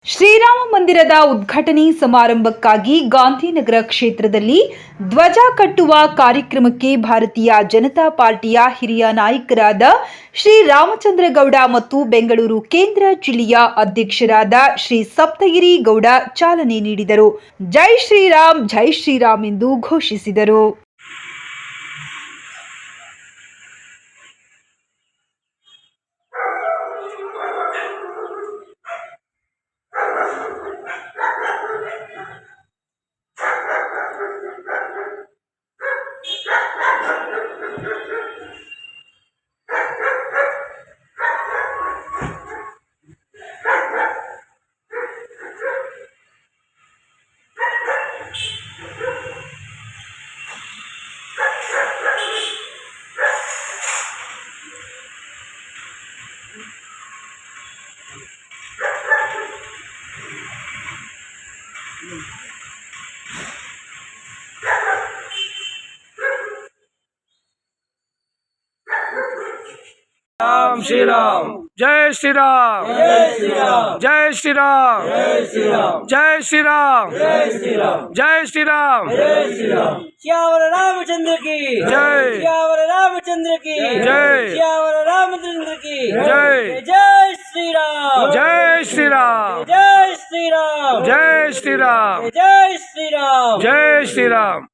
ಶ್ರೀರಾಮ ಮಂದಿರದ ಉದ್ಘಾಟನೆ ಸಮಾರಂಭಕ್ಕಾಗಿ ಗಾಂಧಿನಗರ ಕ್ಷೇತ್ರದಲ್ಲಿ ಧ್ವಜ ಕಟ್ಟುವ ಕಾರ್ಯಕ್ರಮಕ್ಕೆ ಭಾರತೀಯ ಜನತಾ ಪಾರ್ಟಿಯ ಹಿರಿಯ ನಾಯಕರಾದ ಶ್ರೀ ರಾಮಚಂದ್ರಗೌಡ ಮತ್ತು ಬೆಂಗಳೂರು ಕೇಂದ್ರ ಜಿಲ್ಲೆಯ ಅಧ್ಯಕ್ಷರಾದ ಶ್ರೀ ಸಪ್ತಗಿರಿ ಗೌಡ ಚಾಲನೆ ನೀಡಿದರು. ಜೈ ಶ್ರೀರಾಮ್ ಎಂದು ಘೋಷಿಸಿದರು. राम श्री राम जय श्री राम जय श्री राम जय श्री राम जय श्री राम जय श्री राम जय श्री राम जय श्री राम जय श्री राम श्यावर रामचंद्र की जय श्यावर रामचंद्र की जय श्यावर रामचंद्र की जय जय श्री राम जय श्री राम जय श्री राम जय श्री राम जय श्री राम जय श्री राम